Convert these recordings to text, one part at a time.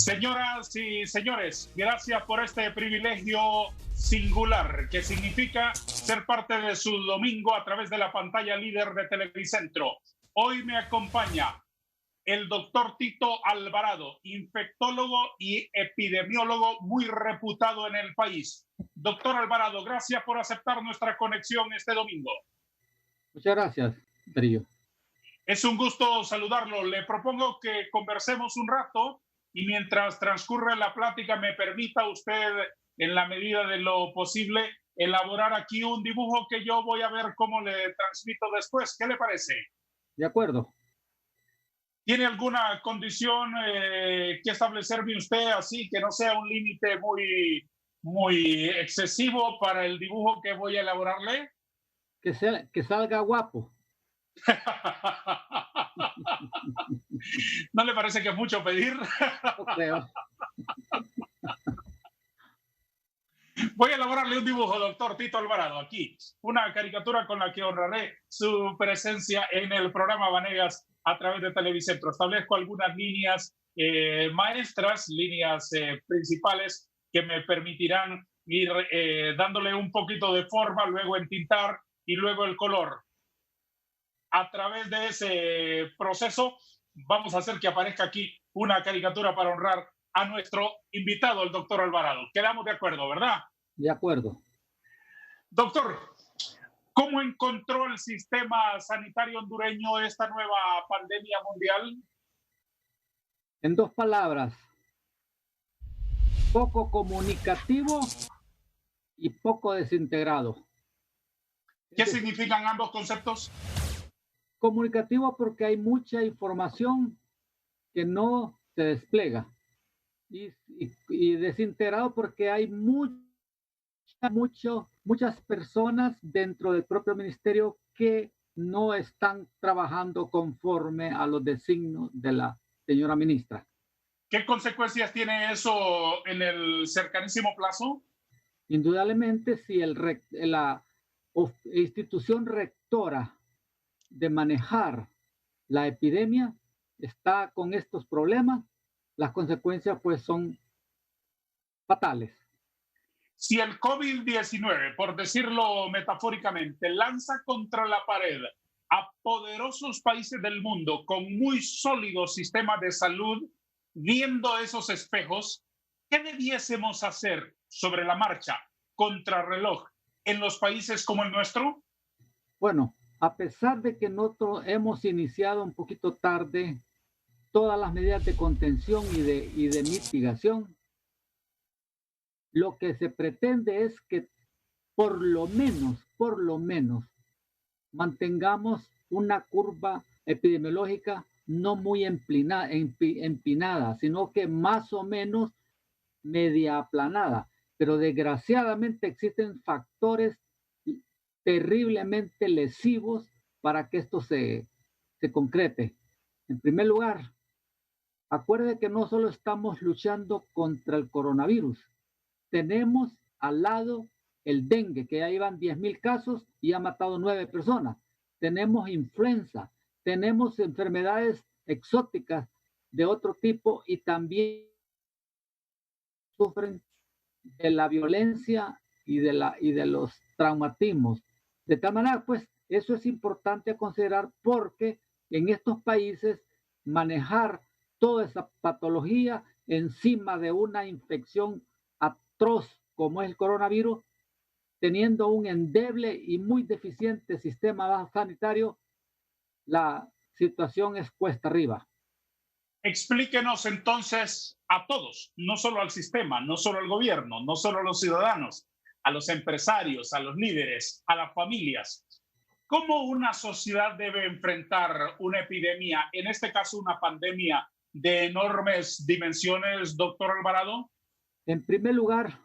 Señoras y señores, gracias por este privilegio singular que significa ser parte de su domingo a través de la pantalla líder de Televicentro. Hoy me acompaña el doctor Tito Alvarado, infectólogo y epidemiólogo muy reputado en el país. Doctor Alvarado, gracias por aceptar nuestra conexión este domingo. Muchas gracias, Darío. Es un gusto saludarlo. Le propongo que conversemos un rato y mientras transcurre la plática me permita usted, en la medida de lo posible, elaborar aquí un dibujo que yo voy a ver cómo le transmito después. ¿Qué le parece? De acuerdo. ¿Tiene alguna condición que establecerme usted así que no sea un límite muy excesivo para el dibujo que voy a elaborarle? Que salga guapo. ¿No le parece que es mucho pedir? No creo. Voy a elaborarle un dibujo, doctor Tito Alvarado, aquí. Una caricatura con la que honraré su presencia en el programa Vanegas a través de Televicentro. Establezco algunas líneas maestras, líneas principales que me permitirán ir dándole un poquito de forma, luego entintar y luego el color. A través de ese proceso vamos a hacer que aparezca aquí una caricatura para honrar a nuestro invitado, el doctor Alvarado. Quedamos de acuerdo, ¿verdad? De acuerdo. Doctor, ¿cómo encontró el sistema sanitario hondureño esta nueva pandemia mundial? En dos palabras, poco comunicativo y poco desintegrado. ¿Qué significan ambos conceptos? Comunicativo porque hay mucha información que no se despliega. Y desintegrado porque hay muchas personas dentro del propio ministerio que no están trabajando conforme a los designios de la señora ministra. ¿Qué consecuencias tiene eso en el cercanísimo plazo? Indudablemente, si la institución rectora de manejar la epidemia está con estos problemas, las consecuencias pues son fatales. Si el COVID-19, por decirlo metafóricamente, lanza contra la pared a poderosos países del mundo con muy sólidos sistemas de salud, viendo esos espejos, ¿qué debiésemos hacer sobre la marcha, contrarreloj, en los países como el nuestro? Bueno, a pesar de que nosotros hemos iniciado un poquito tarde todas las medidas de contención y de mitigación, lo que se pretende es que por lo menos, mantengamos una curva epidemiológica no muy empinada, sino que más o menos media aplanada. Pero desgraciadamente existen factores terriblemente lesivos para que esto se concrete. En primer lugar, acuerde que no solo estamos luchando contra el coronavirus, tenemos al lado el dengue, que ya iban 10,000 casos y ha matado 9 personas. Tenemos influenza, tenemos enfermedades exóticas de otro tipo y también sufren de la violencia y de los traumatismos. De tal manera, pues, eso es importante considerar porque en estos países manejar toda esa patología encima de una infección atroz como es el coronavirus, teniendo un endeble y muy deficiente sistema sanitario, la situación es cuesta arriba. Explíquenos entonces a todos, no solo al sistema, no solo al gobierno, no solo a los ciudadanos, a los empresarios, a los líderes, a las familias, cómo una sociedad debe enfrentar una epidemia, en este caso una pandemia de enormes dimensiones, doctor Alvarado. En primer lugar,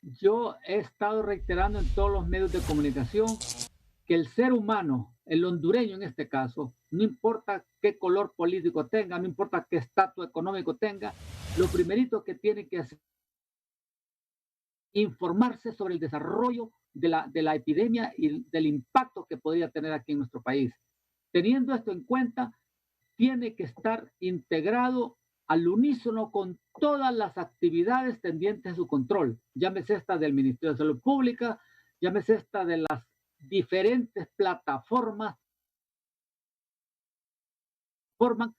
yo he estado reiterando en todos los medios de comunicación que el ser humano, el hondureño en este caso, no importa qué color político tenga, no importa qué estatus económico tenga, lo primerito que tiene que hacer es informarse sobre el desarrollo de la epidemia y del impacto que podría tener aquí en nuestro país. Teniendo esto en cuenta, tiene que estar integrado al unísono con todas las actividades tendientes a su control. Llámese esta del Ministerio de Salud Pública, llámese esta de las diferentes plataformas forman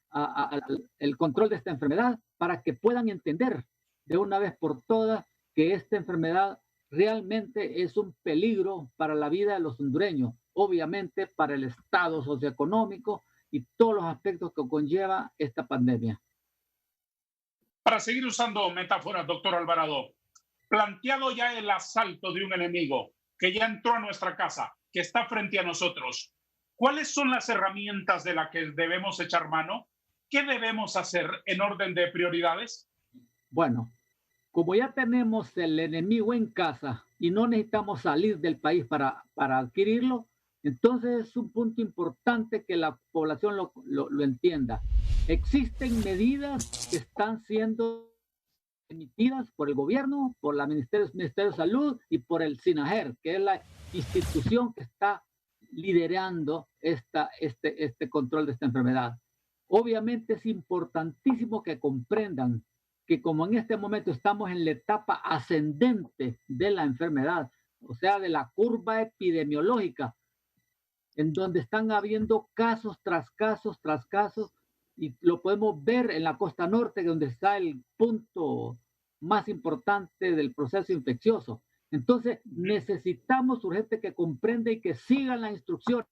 el control de esta enfermedad para que puedan entender de una vez por todas que esta enfermedad realmente es un peligro para la vida de los hondureños, obviamente para el estado socioeconómico y todos los aspectos que conlleva esta pandemia. Para seguir usando metáforas, doctor Alvarado, planteado ya el asalto de un enemigo que ya entró a nuestra casa, que está frente a nosotros, ¿cuáles son las herramientas de las que debemos echar mano? ¿Qué debemos hacer en orden de prioridades? Bueno, como ya tenemos el enemigo en casa y no necesitamos salir del país para adquirirlo, entonces es un punto importante que la población lo entienda. Existen medidas que están siendo emitidas por el gobierno, por la Ministerio de Salud y por el SINAGER, que es la institución que está liderando este control de esta enfermedad. Obviamente es importantísimo que comprendan que como en este momento estamos en la etapa ascendente de la enfermedad, o sea, de la curva epidemiológica, en donde están habiendo casos tras casos tras casos, y lo podemos ver en la costa norte, donde está el punto más importante del proceso infeccioso. Entonces, necesitamos urgente que comprenda y que sigan las instrucciones,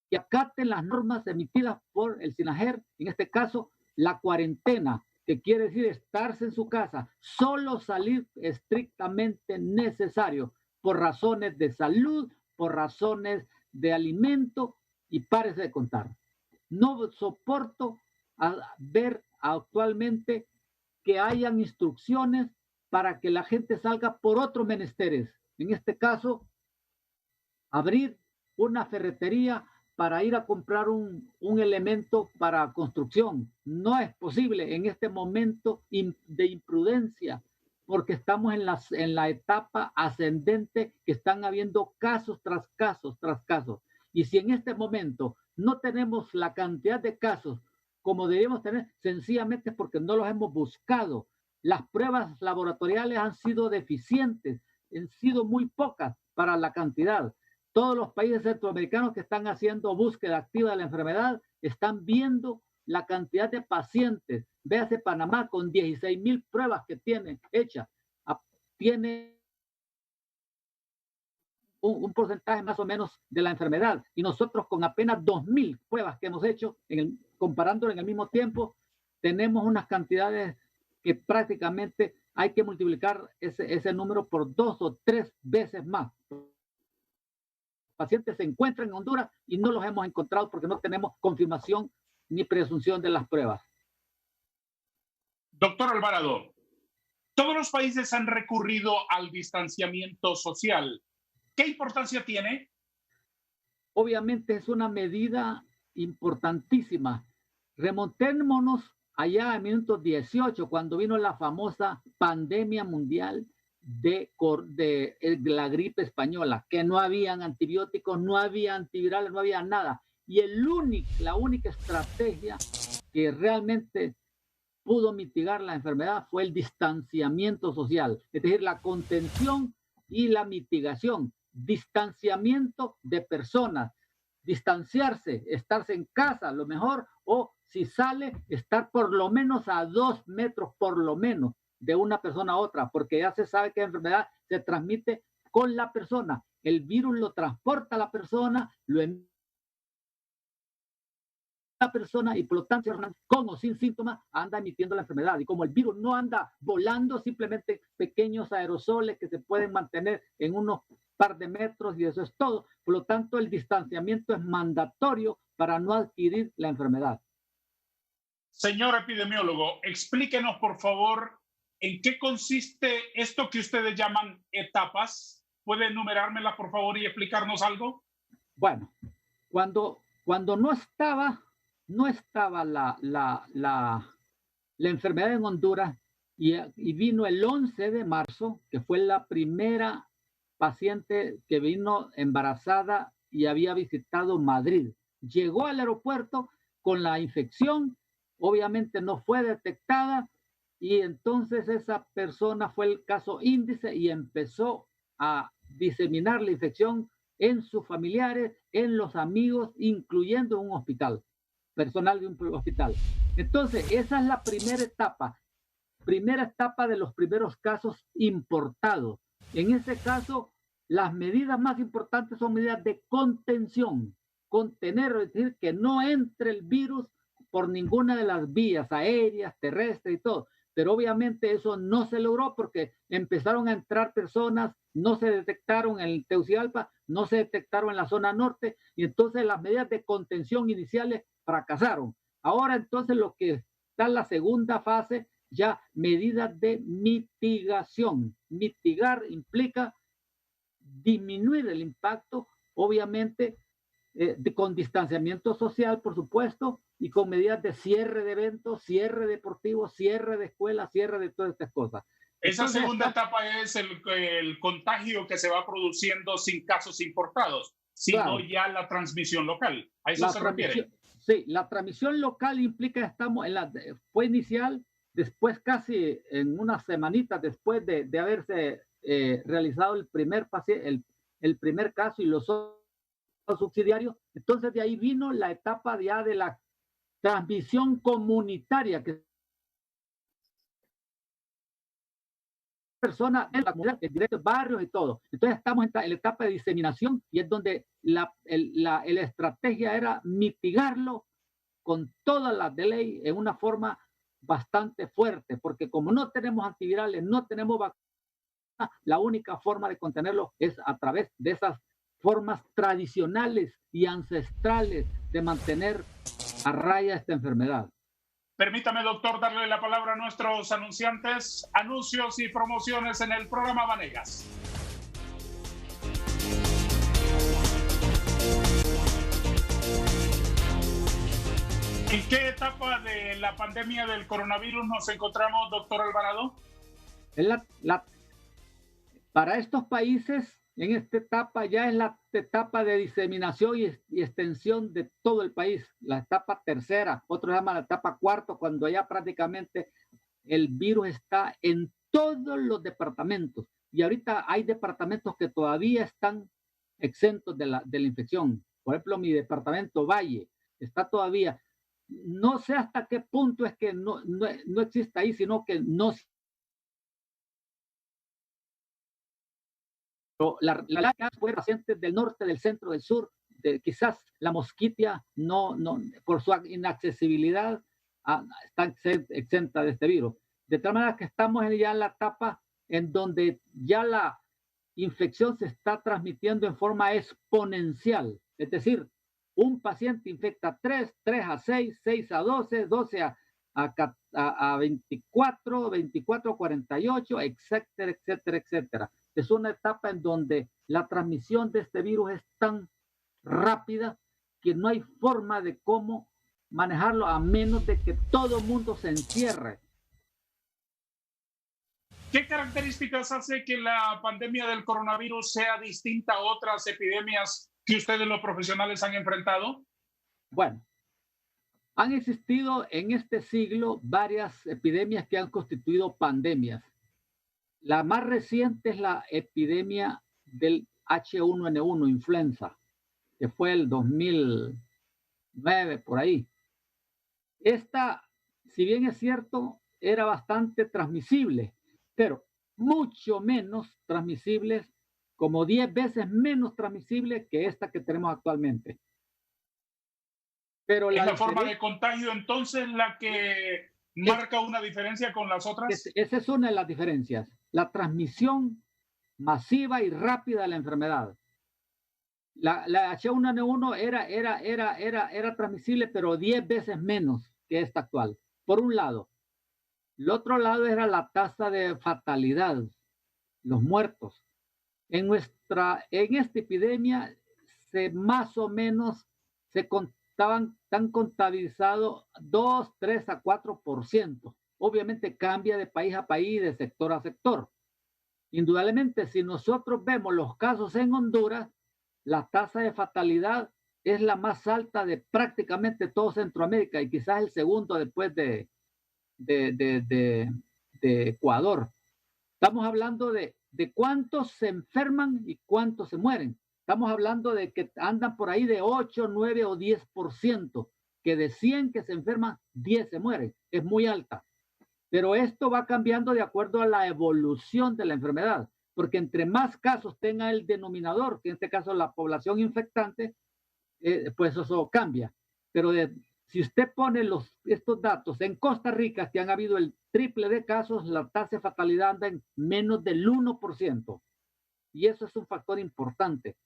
que acaten las normas emitidas por el SINAGER, en este caso, la cuarentena, que quiere decir estarse en su casa, solo salir estrictamente necesario por razones de salud, por razones de alimento, y párese de contar. No soporto ver actualmente que hayan instrucciones para que la gente salga por otros menesteres. En este caso, abrir una ferretería para ir a comprar un elemento para construcción. No es posible en este momento de imprudencia, porque estamos en la etapa ascendente, que están habiendo casos tras casos tras casos. Y si en este momento no tenemos la cantidad de casos como debemos tener, sencillamente porque no los hemos buscado. Las pruebas laboratoriales han sido deficientes, han sido muy pocas para la cantidad. Todos los países centroamericanos que están haciendo búsqueda activa de la enfermedad están viendo la cantidad de pacientes. Véase Panamá con 16,000 pruebas que tiene hechas. Tiene un porcentaje más o menos de la enfermedad, y nosotros con apenas 2,000 pruebas que hemos hecho, comparándolo en el mismo tiempo, tenemos unas cantidades que prácticamente hay que multiplicar ese número por 2 o 3 veces más. Pacientes se encuentran en Honduras y no los hemos encontrado porque no tenemos confirmación ni presunción de las pruebas. Doctor Alvarado, todos los países han recurrido al distanciamiento social. ¿Qué importancia tiene? Obviamente es una medida importantísima. Remontémonos allá en minutos 18, cuando vino la famosa pandemia mundial de la gripe española, que no habían antibióticos, no había antivirales, no había nada. Y la única estrategia que realmente pudo mitigar la enfermedad fue el distanciamiento social, es decir, la contención y la mitigación. Distanciamiento de personas, distanciarse, estarse en casa lo mejor, o si sale, estar por lo menos a 2 metros por lo menos de una persona a otra, porque ya se sabe que la enfermedad se transmite con la persona. El virus lo transporta a la persona, lo emite la persona, y por lo tanto, con o sin síntomas, anda emitiendo la enfermedad. Y como el virus no anda volando, simplemente pequeños aerosoles que se pueden mantener en unos par de metros, y eso es todo. Por lo tanto, el distanciamiento es mandatorio para no adquirir la enfermedad. Señor epidemiólogo, explíquenos, por favor, en qué consiste esto que ustedes llaman etapas. ¿Puede enumerármela, por favor, y explicarnos algo? Bueno, cuando no estaba la enfermedad en Honduras, y vino el 11 de marzo, que fue la primera paciente que vino embarazada y había visitado Madrid. Llegó al aeropuerto con la infección obviamente no fue detectada y entonces esa persona fue el caso índice y empezó a diseminar la infección en sus familiares, en los amigos, incluyendo un hospital, personal de un hospital. Entonces, esa es la primera etapa de los primeros casos importados. En ese caso, las medidas más importantes son medidas de contención, contener, es decir, que no entre el virus por ninguna de las vías aéreas, terrestres y todo. Pero obviamente eso no se logró porque empezaron a entrar personas, no se detectaron en el Tegucigalpa, no se detectaron en la zona norte y entonces las medidas de contención iniciales fracasaron. Ahora entonces lo que está en la segunda fase, ya medidas de mitigación. Mitigar implica disminuir el impacto, obviamente, con distanciamiento social, por supuesto, y con medidas de cierre de eventos, cierre deportivo, cierre de escuelas, cierre de todas estas cosas. Esa entonces, segunda etapa es el contagio que se va produciendo sin casos importados, sino claro, ya la transmisión local. ¿A eso se refiere? Sí, la transmisión local implica, estamos en la, fue inicial, después casi en unas semanitas después de haberse realizado el primer caso y los subsidiarios, entonces de ahí vino la etapa ya de la transmisión comunitaria, que personas en la comunidad, en directos barrios y todo. Entonces estamos en la etapa de diseminación y es donde la estrategia era mitigarlo con todas las de ley en una forma bastante fuerte, porque como no tenemos antivirales, no tenemos vacunas, la única forma de contenerlo es a través de esas formas tradicionales y ancestrales de mantener a raya esta enfermedad. Permítame, doctor, darle la palabra a nuestros anunciantes, anuncios y promociones en el programa Vanegas. ¿En qué etapa de la pandemia del coronavirus nos encontramos, doctor Alvarado? Para estos países, en esta etapa ya es la etapa de diseminación y extensión de todo el país, la etapa tercera, otro llama la etapa cuarta, cuando ya prácticamente el virus está en todos los departamentos. Y ahorita hay departamentos que todavía están exentos de la infección. Por ejemplo, mi departamento Valle está todavía. No sé hasta qué punto es que no existe ahí, sino que no. La fue pacientes del norte, del centro, del sur, quizás la Mosquitia no, por su inaccesibilidad está exenta de este virus. De tal manera que estamos ya en la etapa en donde ya la infección se está transmitiendo en forma exponencial. Es decir, un paciente infecta 3 a 6, 6 a 12, 12 a 24, 24 a 48, etcétera, etcétera, etcétera. Es una etapa en donde la transmisión de este virus es tan rápida que no hay forma de cómo manejarlo a menos de que todo el mundo se encierre. ¿Qué características hace que la pandemia del coronavirus sea distinta a otras epidemias que ustedes los profesionales han enfrentado? Bueno, han existido en este siglo varias epidemias que han constituido pandemias. La más reciente es la epidemia del H1N1, influenza, que fue el 2009, por ahí. Esta, si bien es cierto, era bastante transmisible, pero mucho menos transmisible, como 10 veces menos transmisible que esta que tenemos actualmente. Pero ¿es la forma de contagio entonces la que marca una diferencia con las otras? Esa es una de las diferencias. La transmisión masiva y rápida de la enfermedad. La H1N1 era transmisible, pero 10 veces menos que esta actual, por un lado. El otro lado era la tasa de fatalidad, los muertos. En esta epidemia más o menos están contabilizados 2, 3 a 4%. Obviamente cambia de país a país, de sector a sector. Indudablemente, si nosotros vemos los casos en Honduras, la tasa de fatalidad es la más alta de prácticamente todo Centroamérica y quizás el segundo después de, de, de, de Ecuador. Estamos hablando de cuántos se enferman y cuántos se mueren. Estamos hablando de que andan por ahí de 8, 9 o 10%, que de 100 que se enferman, 10 se mueren. Es muy alta. Pero esto va cambiando de acuerdo a la evolución de la enfermedad, porque entre más casos tenga el denominador, que en este caso la población infectante, pues eso cambia. Pero si usted pone estos datos en Costa Rica, que han habido el triple de casos, la tasa de fatalidad anda en menos del 1%. Y eso es un factor importante.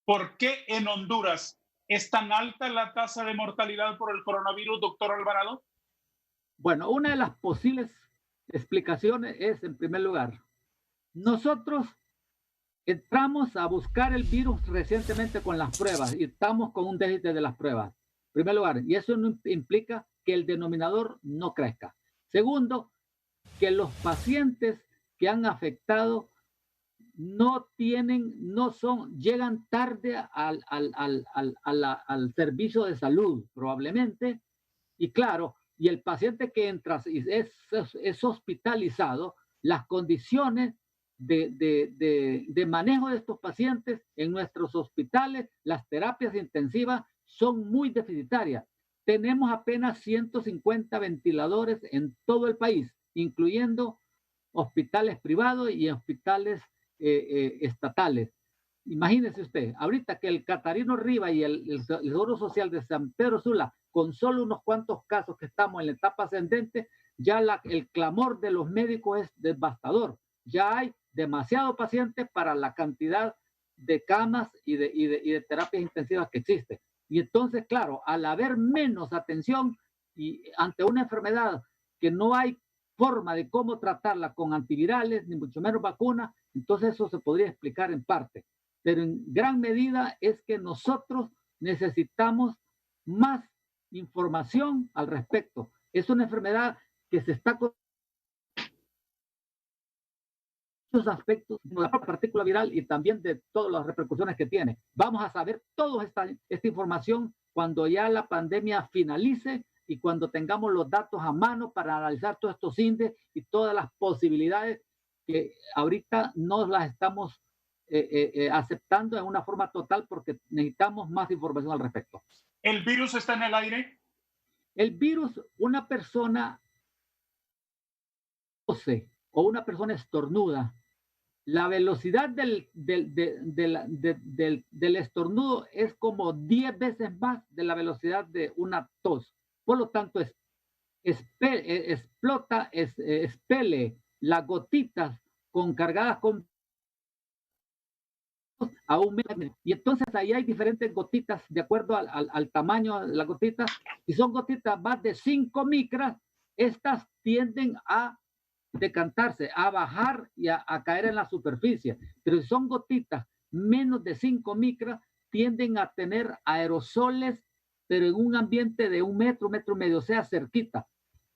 ¿Por qué en Honduras es tan alta la tasa de mortalidad por el coronavirus, doctor Alvarado? Bueno, una de las posibles explicaciones es, en primer lugar, nosotros entramos a buscar el virus recientemente con las pruebas y estamos con un déficit de las pruebas, en primer lugar, y eso no implica que el denominador no crezca. Segundo, que los pacientes que han afectado llegan tarde al servicio de salud, probablemente, y claro, y el paciente que entra es hospitalizado, las condiciones de manejo de estos pacientes en nuestros hospitales, las terapias intensivas son muy deficitarias. Tenemos apenas 150 ventiladores en todo el país, incluyendo hospitales privados y hospitales estatales. Imagínese usted, ahorita que el Catarino Riva y el Seguro Social de San Pedro Sula, con solo unos cuantos casos que estamos en la etapa ascendente, ya el clamor de los médicos es devastador. Ya hay demasiados pacientes para la cantidad de camas y de terapias intensivas que existe. Y entonces, claro, al haber menos atención y ante una enfermedad que no hay forma de cómo tratarla con antivirales, ni mucho menos vacunas, entonces eso se podría explicar en parte. Pero en gran medida es que nosotros necesitamos más información al respecto. Es una enfermedad que se está con muchos aspectos de la partícula viral y también de todas las repercusiones que tiene. Vamos a saber toda esta información cuando ya la pandemia finalice y cuando tengamos los datos a mano para analizar todos estos índices y todas las posibilidades que ahorita no las estamos aceptando en una forma total porque necesitamos más información al respecto. ¿El virus está en el aire? El virus, una persona tose o una persona estornuda, la velocidad del estornudo es como 10 veces más de la velocidad de una tos. Por lo tanto, expele las gotitas cargadas con a un metro. Y entonces ahí hay diferentes gotitas de acuerdo al tamaño de las gotitas. Si son gotitas más de 5 micras, estas tienden a decantarse, a bajar y a caer en la superficie. Pero si son gotitas menos de 5 micras, tienden a tener aerosoles, pero en un ambiente de 1 metro, 1,5 metros, o sea, cerquita.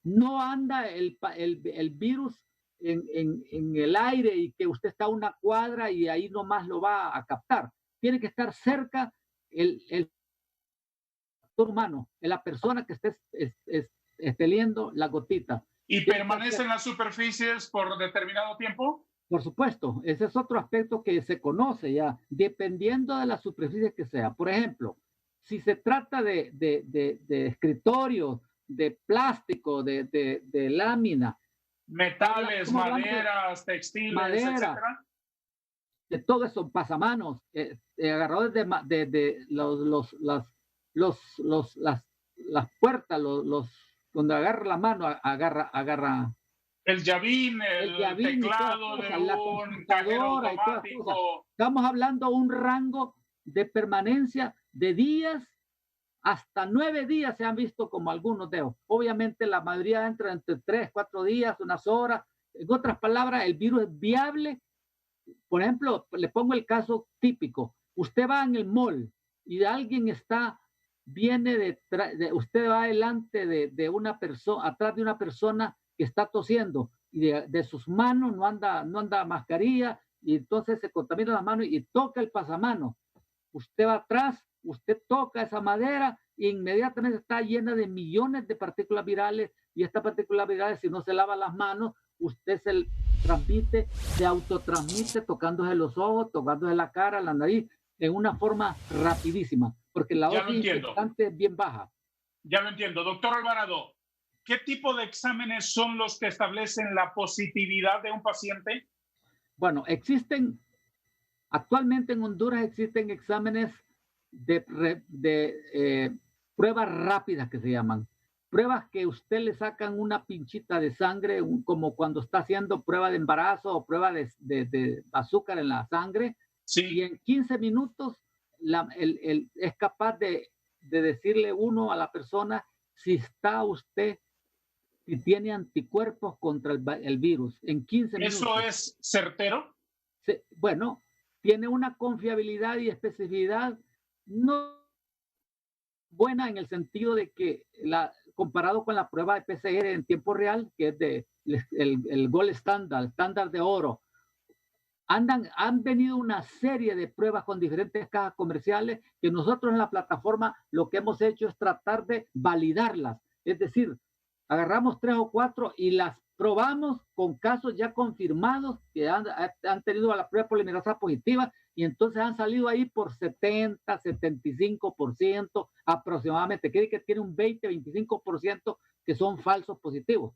No anda el virus en el aire y que usted está a una cuadra y ahí nomás lo va a captar. Tiene que estar cerca el factor humano, la persona que esté expeliendo la gotita. ¿Y permanece en las superficies por determinado tiempo? Por supuesto, ese es otro aspecto que se conoce ya, dependiendo de la superficie que sea. Por ejemplo, si se trata de escritorio, de plástico, de lámina, metales, maderas, textiles, madera, etcétera, de todo eso, pasamanos, agarradores de las puertas, donde agarra la mano, agarra el llavín, el teclado de un cajero automático. Estamos hablando de un rango de permanencia de días hasta 9 días se han visto como algunos de ellos. Obviamente la mayoría entra entre 3, 4 días, unas horas. En otras palabras, el virus es viable. Por ejemplo, le pongo el caso típico. Usted va en el mall y alguien usted va delante de una persona, atrás de una persona que está tosiendo y de sus manos no anda mascarilla y entonces se contamina las manos y toca el pasamanos. usted va atrás, usted toca esa madera e inmediatamente está llena de millones de partículas virales, y estas partículas virales, si no se lava las manos, usted se transmite, se autotransmite tocándose los ojos, tocándose la cara, la nariz, en una forma rapidísima, porque la Ya lo dosis entiendo. infectante es bien baja. Ya lo entiendo. Doctor Alvarado, ¿qué tipo de exámenes son los que establecen la positividad de un paciente? Bueno, actualmente en Honduras existen exámenes de pruebas rápidas que se llaman. Pruebas que usted le sacan una pinchita de sangre, como cuando está haciendo prueba de embarazo o prueba de azúcar en la sangre, Sí. y en 15 minutos es capaz de decirle uno a la persona si está usted, si tiene anticuerpos contra el virus, en 15 minutos. ¿Eso es certero? Bueno, tiene una confiabilidad y especificidad no buena, en el sentido de que comparado con la prueba de PCR en tiempo real, que es el gold standard, estándar de oro, han venido una serie de pruebas con diferentes cajas comerciales que nosotros en la plataforma lo que hemos hecho es tratar de validarlas. Es decir, agarramos 3 o 4 y las probamos con casos ya confirmados que han tenido la prueba polimerasa positiva, y entonces han salido ahí por 70, 75% aproximadamente. Quiere que tiene un 20, 25% que son falsos positivos.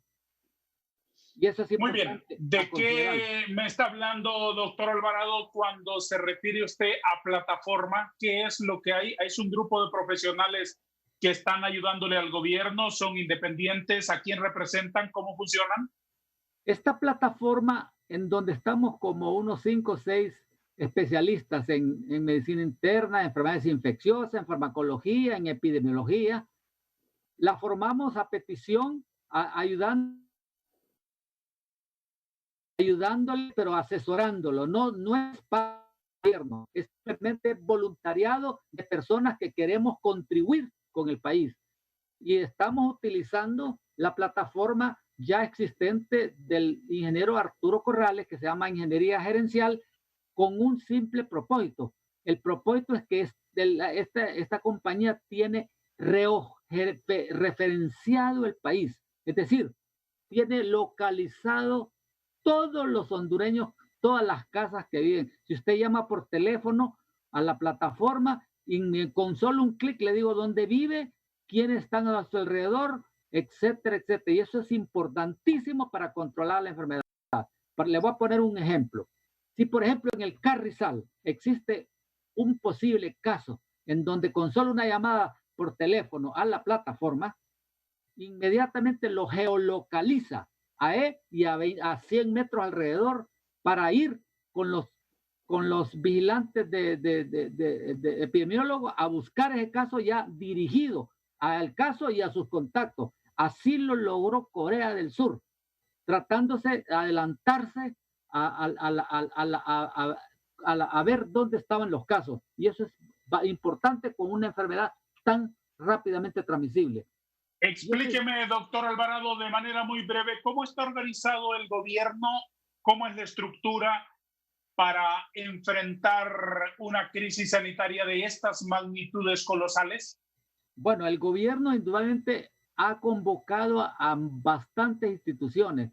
Y eso es muy bien. ¿De qué me está hablando, doctor Alvarado, cuando se refiere usted a plataforma? ¿Qué es lo que hay? ¿Es un grupo de profesionales que están ayudándole al gobierno? ¿Son independientes? ¿A quién representan? ¿Cómo funcionan? Esta plataforma, en donde estamos como unos 5 o 6 especialistas en medicina interna, en enfermedades infecciosas, en farmacología, en epidemiología, la formamos a petición, ayudándole, pero asesorándolo. No es para el gobierno, es simplemente voluntariado de personas que queremos contribuir con el país. Y estamos utilizando la plataforma ya existente del ingeniero Arturo Corrales, que se llama Ingeniería Gerencial, con un simple propósito. El propósito es que esta compañía tiene referenciado el país, es decir, tiene localizado todos los hondureños, todas las casas que viven. Si usted llama por teléfono a la plataforma, y con solo un clic le digo dónde vive, quiénes están a su alrededor, etcétera, etcétera. Y eso es importantísimo para controlar la enfermedad. Le voy a poner un ejemplo. Si, por ejemplo, en el Carrizal existe un posible caso en donde con solo una llamada por teléfono a la plataforma, inmediatamente lo geolocaliza a él y a 100 metros alrededor, para ir con los vigilantes de epidemiólogos a buscar ese caso ya dirigido al caso y a sus contactos. Así lo logró Corea del Sur, tratándose de adelantarse a ver dónde estaban los casos. Y eso es importante con una enfermedad tan rápidamente transmisible. Explíqueme, doctor Alvarado, de manera muy breve, ¿cómo está organizado el gobierno? ¿Cómo es la estructura para enfrentar una crisis sanitaria de estas magnitudes colosales? Bueno, el gobierno indudablemente ha convocado a bastantes instituciones.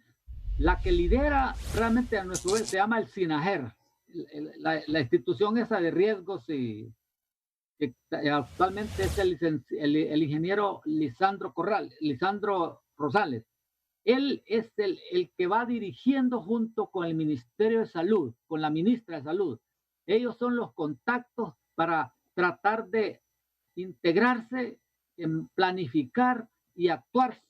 La que lidera realmente a nuestro vez se llama el SINAGER, la institución esa de riesgos, y que actualmente es el ingeniero Lisandro Rosales. Él es el que va dirigiendo junto con el Ministerio de Salud, con la ministra de Salud. Ellos son los contactos para tratar de integrarse, en planificar y actuar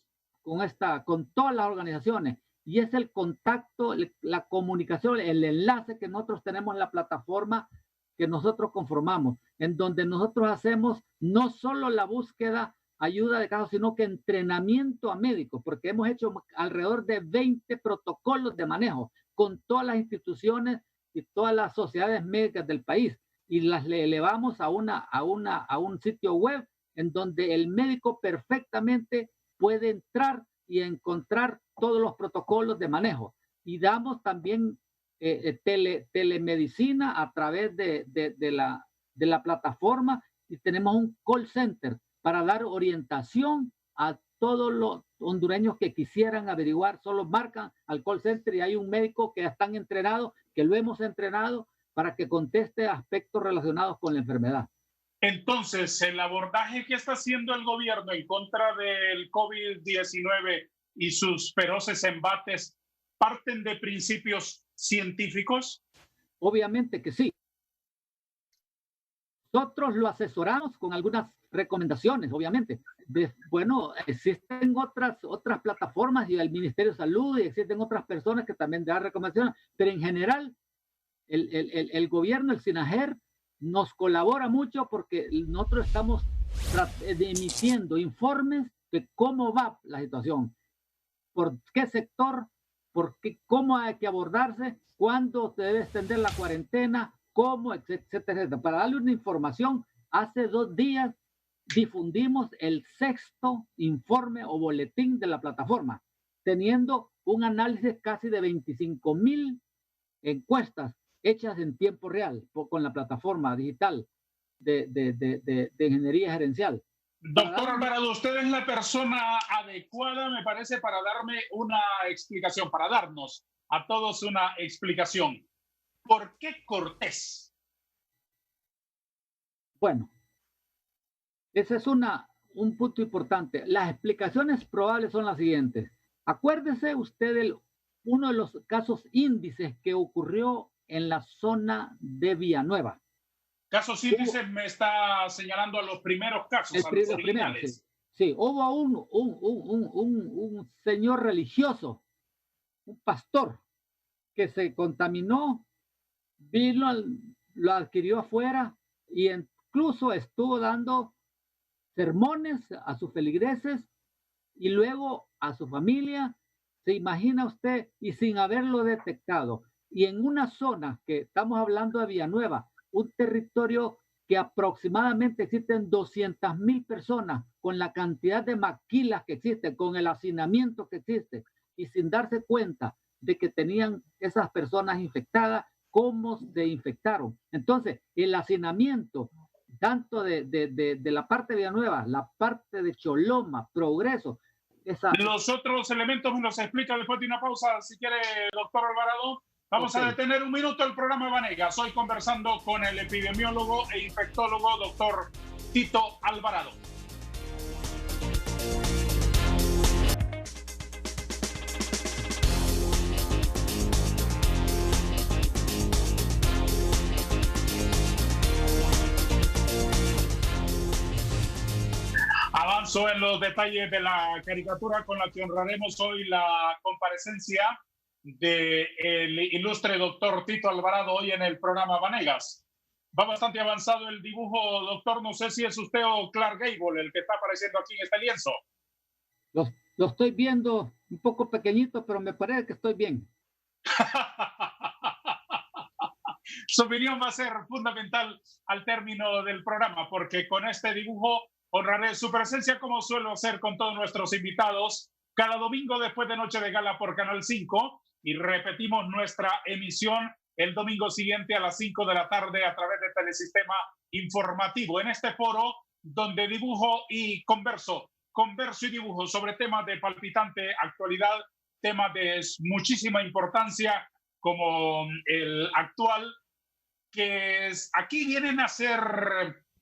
con todas las organizaciones. Y es el contacto, la comunicación, el enlace que nosotros tenemos en la plataforma que nosotros conformamos, en donde nosotros hacemos no solo la búsqueda, ayuda de casos, sino que entrenamiento a médicos, porque hemos hecho alrededor de 20 protocolos de manejo con todas las instituciones y todas las sociedades médicas del país, y las le elevamos a un sitio web en donde el médico perfectamente puede entrar y encontrar todos los protocolos de manejo. Y damos también telemedicina a través de de la plataforma y tenemos un call center para dar orientación a todos los hondureños que quisieran averiguar. Solo marcan al call center y hay un médico que están entrenados, que lo hemos entrenado para que conteste aspectos relacionados con la enfermedad. Entonces, el abordaje que está haciendo el gobierno en contra del COVID-19 y sus feroces embates parten de principios científicos. Obviamente que sí. Nosotros lo asesoramos con algunas recomendaciones, obviamente. Bueno, existen otras plataformas y el Ministerio de Salud y existen otras personas que también dan recomendaciones, pero en general el gobierno, el SINAGER, nos colabora mucho porque nosotros estamos emitiendo informes de cómo va la situación, por qué sector, cómo hay que abordarse, cuándo se debe extender la cuarentena, cómo, etcétera, etcétera. Para darle una información, hace 2 días difundimos el 6º informe o boletín de la plataforma, teniendo un análisis casi de 25,000 encuestas hechas en tiempo real con la plataforma digital de ingeniería gerencial. Doctor Alvarado, usted es la persona adecuada, me parece, para darme una explicación, para darnos a todos una explicación. ¿Por qué Cortés? Bueno, ese es un punto importante. Las explicaciones probables son las siguientes. Acuérdese usted uno de los casos índices que ocurrió en la zona de Villanueva. Casos índices me está señalando a los primeros casos, a los originales. Sí, hubo un señor religioso, un pastor, que se contaminó, vino, lo adquirió afuera y incluso estuvo dando sermones a sus feligreses y luego a su familia. Se imagina usted, y sin haberlo detectado, y en una zona que estamos hablando de Villanueva, un territorio que aproximadamente existen 200,000 personas, con la cantidad de maquilas que existen, con el hacinamiento que existe, y sin darse cuenta de que tenían esas personas infectadas, cómo se infectaron. Entonces, el hacinamiento, tanto de la parte de Villanueva, la parte de Choloma, Progreso. Los otros elementos me los explica después de una pausa, si quiere, doctor Alvarado. Vamos a detener un minuto el programa Vanegas. Hoy conversando con el epidemiólogo e infectólogo doctor Tito Alvarado. Avanzo en los detalles de la caricatura con la que honraremos hoy la comparecencia del ilustre doctor Tito Alvarado hoy en el programa Vanegas. Va bastante avanzado el dibujo, doctor. No sé si es usted o Clark Gable el que está apareciendo aquí en este lienzo. Lo estoy viendo un poco pequeñito, pero me parece que estoy bien. Su opinión va a ser fundamental al término del programa, porque con este dibujo honraré su presencia como suelo hacer con todos nuestros invitados cada domingo después de Noche de Gala por Canal 5 y repetimos nuestra emisión el domingo siguiente a las 5 de la tarde a través de Telesistema Informativo. En este foro donde dibujo y converso y dibujo sobre temas de palpitante actualidad, temas de muchísima importancia como el actual, que aquí vienen a ser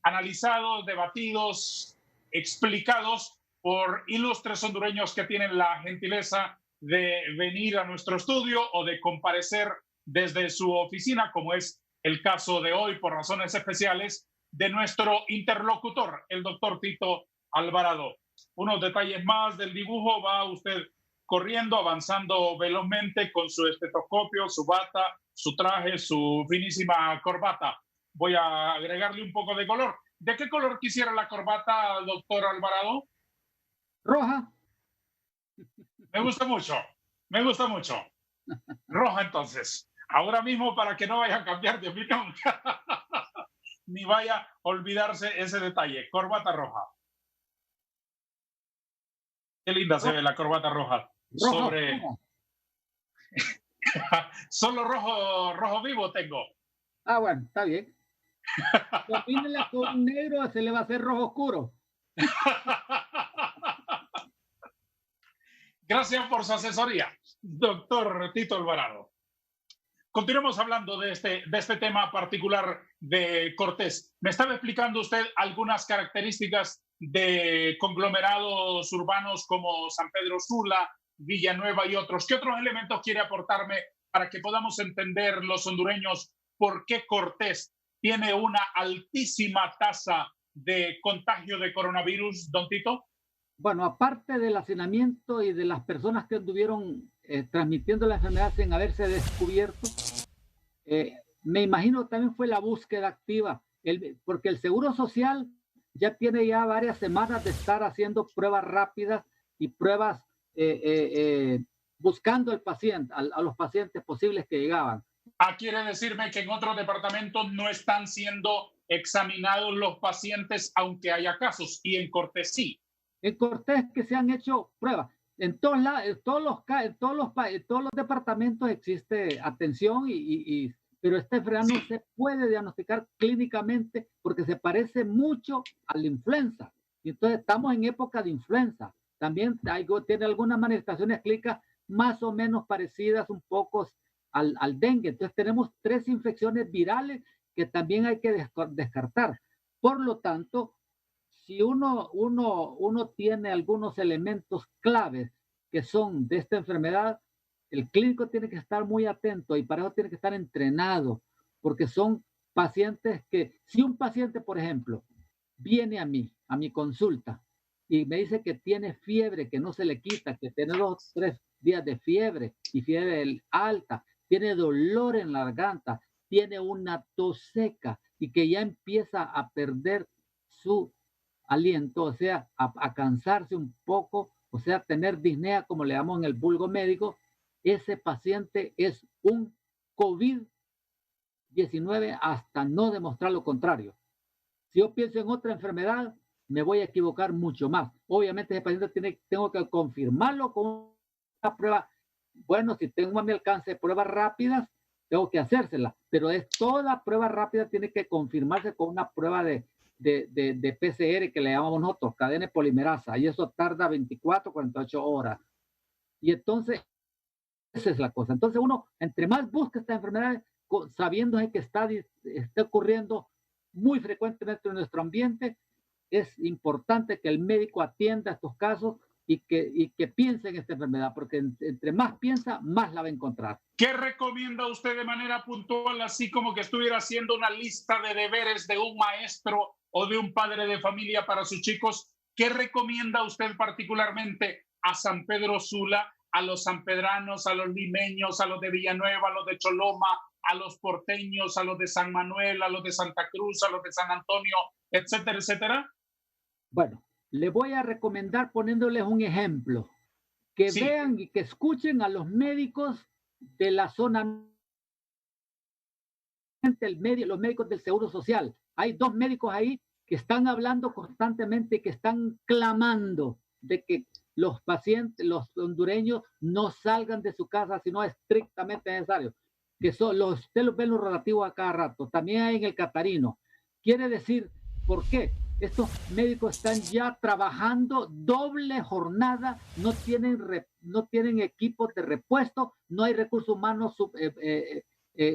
analizados, debatidos, explicados por ilustres hondureños que tienen la gentileza de venir a nuestro estudio o de comparecer desde su oficina, como es el caso de hoy, por razones especiales, de nuestro interlocutor, el doctor Tito Alvarado. Unos detalles más del dibujo, va usted corriendo, avanzando velozmente con su estetoscopio, su bata, su traje, su finísima corbata. Voy a agregarle un poco de color. ¿De qué color quisiera la corbata, doctor Alvarado? Roja. Me gusta mucho, me gusta mucho. Roja, entonces. Ahora mismo, para que no vaya a cambiar de opinión, ni vaya a olvidarse ese detalle. Corbata roja. Qué linda se ve la corbata roja. Sobre... Solo rojo vivo tengo. Ah, bueno, está bien. Combínela con un negro, se le va a hacer rojo oscuro. Gracias por su asesoría, doctor Tito Alvarado. Continuemos hablando de este tema particular de Cortés. Me estaba explicando usted algunas características de conglomerados urbanos como San Pedro Sula, Villanueva y otros. ¿Qué otros elementos quiere aportarme para que podamos entender los hondureños por qué Cortés tiene una altísima tasa de contagio de coronavirus, don Tito? Bueno, aparte del hacinamiento y de las personas que estuvieron transmitiendo la enfermedad sin haberse descubierto, me imagino también fue la búsqueda activa, porque el Seguro Social ya tiene ya varias semanas de estar haciendo pruebas rápidas y pruebas buscando el paciente, a los pacientes posibles que llegaban. Quiere decirme que en otros departamentos no están siendo examinados los pacientes, aunque haya casos, y en Cortés sí. En Cortés que se han hecho pruebas. En todos, en todos los departamentos existe atención, pero esta enfermedad no se puede diagnosticar clínicamente porque se parece mucho a la influenza. Y entonces estamos en época de influenza. También tiene algunas manifestaciones clínicas más o menos parecidas un poco al dengue. Entonces tenemos 3 infecciones virales que también hay que descartar. Por lo tanto, si uno tiene algunos elementos claves que son de esta enfermedad, el clínico tiene que estar muy atento y para eso tiene que estar entrenado, porque son pacientes que, si un paciente, por ejemplo, viene a mí, a mi consulta, y me dice que tiene fiebre, que no se le quita, que tiene 2, 3 días de fiebre y fiebre alta, tiene dolor en la garganta, tiene una tos seca y que ya empieza a perder su aliento, o sea, a cansarse un poco, o sea, tener disnea, como le llamamos en el vulgo médico, ese paciente es un COVID-19 hasta no demostrar lo contrario. Si yo pienso en otra enfermedad, me voy a equivocar mucho más. Obviamente ese paciente tengo que confirmarlo con una prueba. Bueno, si tengo a mi alcance pruebas rápidas, tengo que hacérselas, pero toda prueba rápida tiene que confirmarse con una prueba de PCR que le llamamos nosotros, cadena polimerasa, y eso tarda 24, 48 horas. Y entonces, esa es la cosa. Entonces uno, entre más busca esta enfermedad, sabiendo que está ocurriendo muy frecuentemente en nuestro ambiente, es importante que el médico atienda estos casos y que piense en esta enfermedad, porque entre más piensa, más la va a encontrar. ¿Qué recomienda usted de manera puntual, así como que estuviera haciendo una lista de deberes de un maestro o de un padre de familia para sus chicos? ¿Qué recomienda usted particularmente a San Pedro Sula, a los sanpedranos, a los limeños, a los de Villanueva, a los de Choloma, a los porteños, a los de San Manuel, a los de Santa Cruz, a los de San Antonio, etcétera, etcétera? Bueno, le voy a recomendar poniéndoles un ejemplo, que vean y que escuchen a los médicos de la zona, los médicos del Seguro Social. Hay 2 médicos ahí que están hablando constantemente, que están clamando de que los pacientes, los hondureños, no salgan de su casa si no es estrictamente necesario. Que usted los ve los relativos a cada rato. También hay en el Catarino. Quiere decir, ¿por qué? Estos médicos están ya trabajando doble jornada, no tienen equipos de repuesto, no hay recursos humanos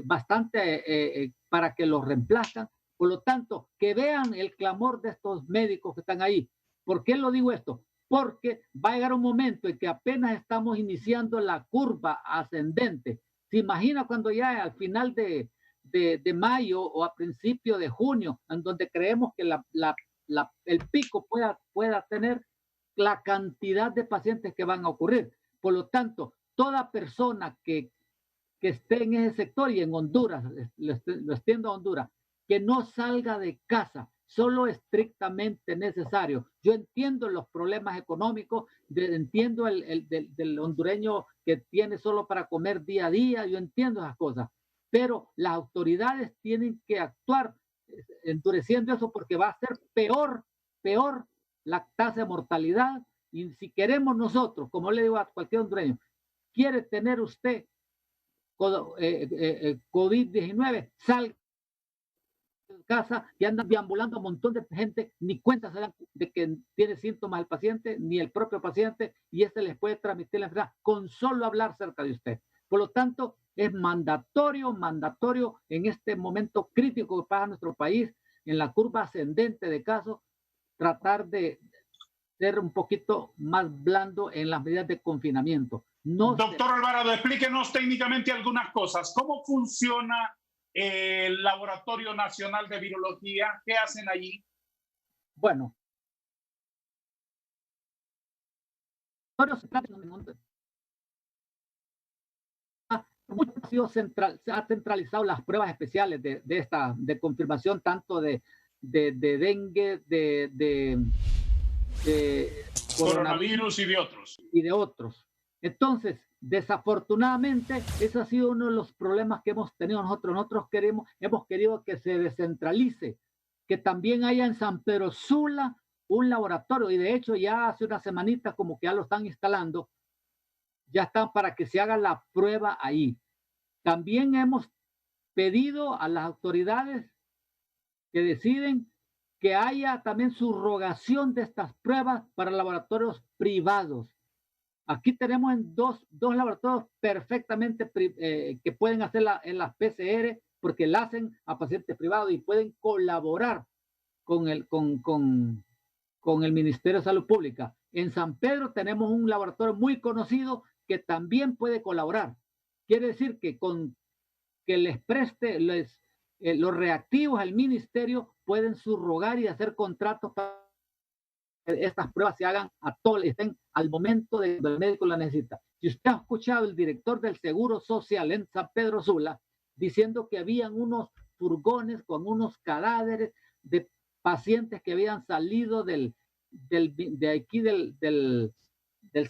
bastante para que los reemplazcan. Por lo tanto, que vean el clamor de estos médicos que están ahí. ¿Por qué lo digo esto? Porque va a llegar un momento en que apenas estamos iniciando la curva ascendente. ¿Se imagina cuando ya al final de mayo o a principio de junio, en donde creemos que el pico pueda tener la cantidad de pacientes que van a ocurrir? Por lo tanto, toda persona que esté en ese sector y en Honduras, lo extiendo a Honduras, que no salga de casa, solo estrictamente necesario. Yo entiendo los problemas económicos, entiendo del hondureño que tiene solo para comer día a día, yo entiendo esas cosas, pero las autoridades tienen que actuar endureciendo eso porque va a ser peor la tasa de mortalidad. Y si queremos nosotros, como le digo a cualquier hondureño, quiere tener usted COVID-19, salga casa y andan deambulando a un montón de gente, ni cuenta se dan de que tiene síntomas el paciente, ni el propio paciente, y este les puede transmitir la enfermedad con solo hablar cerca de usted. Por lo tanto, es mandatorio en este momento crítico que pasa en nuestro país, en la curva ascendente de casos, tratar de ser un poquito más blando en las medidas de confinamiento. No Doctor Alvarado, explíquenos técnicamente algunas cosas. ¿Cómo funciona el Laboratorio Nacional de Virología? ¿Qué hacen allí? Bueno, se ha centralizado las pruebas especiales de confirmación tanto de dengue, de coronavirus y de otros. Entonces, desafortunadamente, ese ha sido uno de los problemas que hemos tenido nosotros. Nosotros hemos querido que se descentralice, que también haya en San Pedro Sula un laboratorio, y de hecho ya hace una semanita como que ya lo están instalando, ya están para que se haga la prueba ahí. También hemos pedido a las autoridades que deciden que haya también subrogación de estas pruebas para laboratorios privados. Aquí tenemos en dos laboratorios perfectamente que pueden hacer en las PCR porque la hacen a pacientes privados y pueden colaborar con el Ministerio de Salud Pública. En San Pedro tenemos un laboratorio muy conocido que también puede colaborar. Quiere decir que les preste los reactivos al ministerio, pueden subrogar y hacer contratos para que estas pruebas se hagan a todos, estén al momento de el médico la necesita. Si usted ha escuchado el director del Seguro Social en San Pedro Sula diciendo que habían unos furgones con unos cadáveres de pacientes que habían salido de aquí del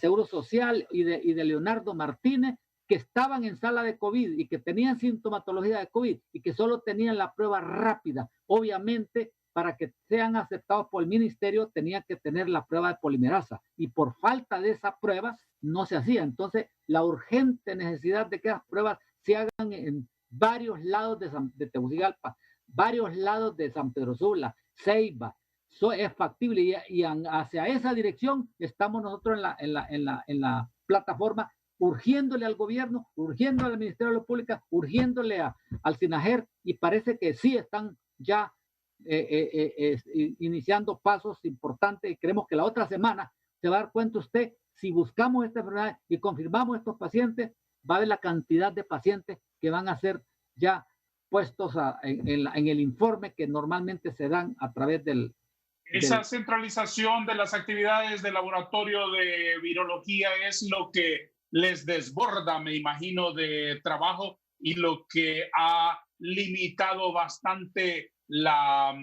Seguro Social y de Leonardo Martínez, que estaban en sala de COVID y que tenían sintomatología de COVID y que solo tenían la prueba rápida. Obviamente, para que sean aceptados por el ministerio, tenían que tener la prueba de polimerasa y por falta de esa prueba no se hacía. Entonces, la urgente necesidad de que las pruebas se hagan en varios lados de Tegucigalpa, varios lados de San Pedro Sula, Ceiba, es factible y hacia esa dirección estamos nosotros en la plataforma urgiéndole al gobierno, urgiéndole al Ministerio de Salud Pública, urgiéndole al SINAGER, y parece que sí están ya iniciando pasos importantes, y creemos que la otra semana se va a dar cuenta usted, si buscamos esta enfermedad y confirmamos estos pacientes, va a ver la cantidad de pacientes que van a ser ya puestos en el informe que normalmente se dan a través Esa centralización de las actividades del laboratorio de virología es lo que les desborda, me imagino, de trabajo y lo que ha limitado bastante la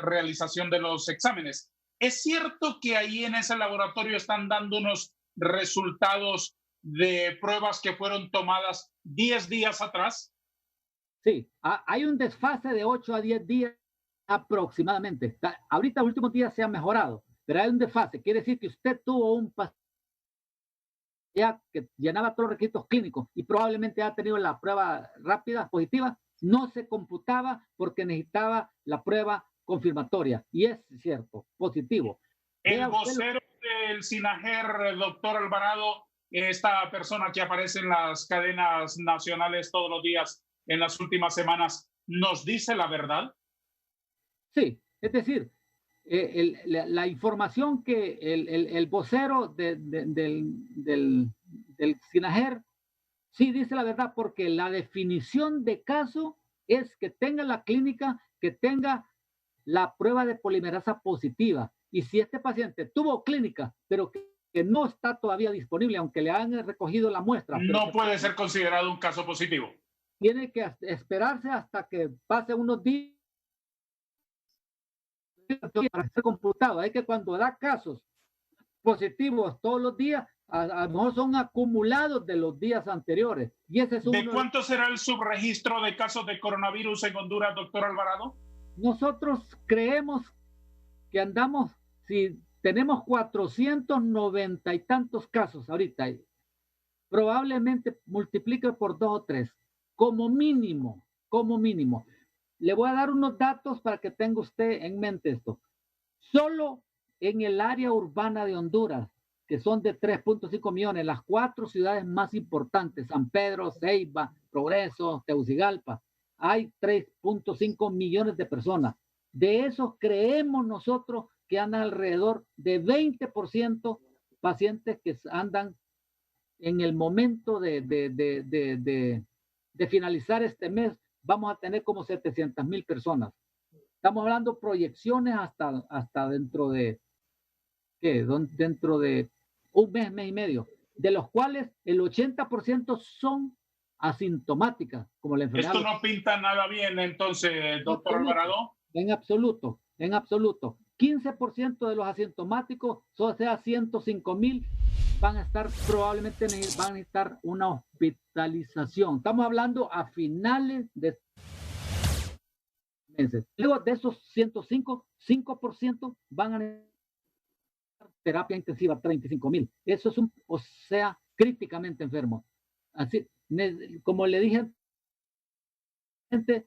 realización de los exámenes. ¿Es cierto que ahí en ese laboratorio están dando unos resultados de pruebas que fueron tomadas 10 días atrás? Sí, hay un desfase de 8 a 10 días aproximadamente. Ahorita, los últimos días se ha mejorado, pero hay un desfase. Quiere decir que usted tuvo un paciente que llenaba todos los requisitos clínicos y probablemente ha tenido la prueba rápida positiva, no se computaba porque necesitaba la prueba confirmatoria. Y es cierto, positivo. El vocero del SINAGER, doctor Alvarado, esta persona que aparece en las cadenas nacionales todos los días en las últimas semanas, ¿nos dice la verdad? Sí, es decir, la información que el vocero del SINAGER sí dice la verdad, porque la definición de caso es que tenga la clínica, que tenga la prueba de polimerasa positiva. Y si este paciente tuvo clínica, pero que no está todavía disponible, aunque le han recogido la muestra. No puede ser considerado un caso positivo. Tiene que esperarse hasta que pase unos días para ser computado. Es que cuando da casos positivos todos los días, a lo mejor son acumulados de los días anteriores. Y ese es ¿De cuánto será el subregistro de casos de coronavirus en Honduras, doctor Alvarado? Nosotros creemos que andamos, si tenemos 490 y tantos casos ahorita, probablemente multiplique por 2 o 3, como mínimo, como mínimo. le voy a dar unos datos para que tenga usted en mente esto. Solo en el área urbana de Honduras, que son de 3.5 millones, las 4 ciudades más importantes, San Pedro, Ceiba, Progreso, Tegucigalpa, hay 3.5 millones de personas. De esos creemos nosotros que andan alrededor de 20% pacientes que andan en el momento de finalizar este mes, vamos a tener como 700,000 personas. Estamos hablando proyecciones hasta dentro de, ¿qué? Dentro de un mes, mes y medio, de los cuales el 80% son asintomáticas, como la enfermedad. Esto no pinta nada bien, entonces, doctor Alvarado. En absoluto, en absoluto. 15% de los asintomáticos, o sea, 105,000, van a estar probablemente van a necesitar una hospitalización. Estamos hablando a finales de meses. Luego de esos 105, 5% van a necesitar terapia intensiva, 35,000. Eso es o sea, críticamente enfermo. Así, como le dije,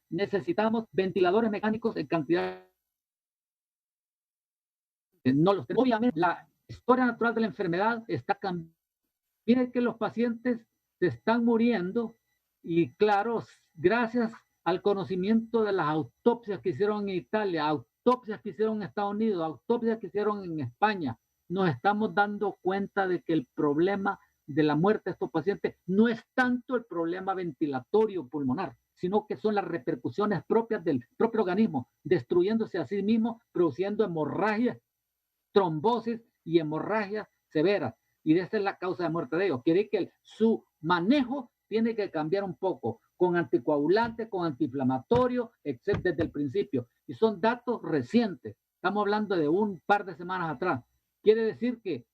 necesitamos ventiladores mecánicos en cantidad. No los tenemos. Obviamente, la historia natural de la enfermedad está cambiando. Miren que los pacientes se están muriendo y claro, gracias al conocimiento de las autopsias que hicieron en Italia, autopsias que hicieron en Estados Unidos, autopsias que hicieron en España, nos estamos dando cuenta de que el problema de la muerte de estos pacientes no es tanto el problema ventilatorio pulmonar, sino que son las repercusiones propias del propio organismo, destruyéndose a sí mismo, produciendo hemorragias, trombosis y hemorragias severas. Y esa es la causa de muerte de ellos. Quiere que su manejo tiene que cambiar un poco, con anticoagulantes, con antiinflamatorios, excepto desde el principio. Y son datos recientes. Estamos hablando de un par de semanas atrás. Quiere decir que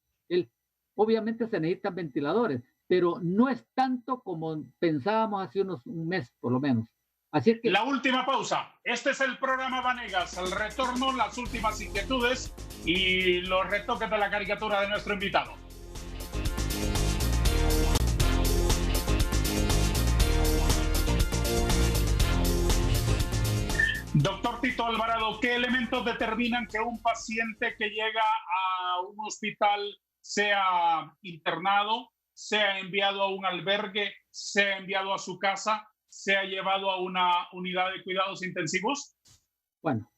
obviamente se necesitan ventiladores, pero no es tanto como pensábamos hace un mes, por lo menos. Así es que... La última pausa. Este es el programa Vanegas. Al retorno, las últimas inquietudes y los retoques de la caricatura de nuestro invitado. Doctor Tito Alvarado, ¿qué elementos determinan que un paciente que llega a un hospital sea internado, sea enviado a un albergue, sea enviado a su casa, sea llevado a una unidad de cuidados intensivos? Bueno,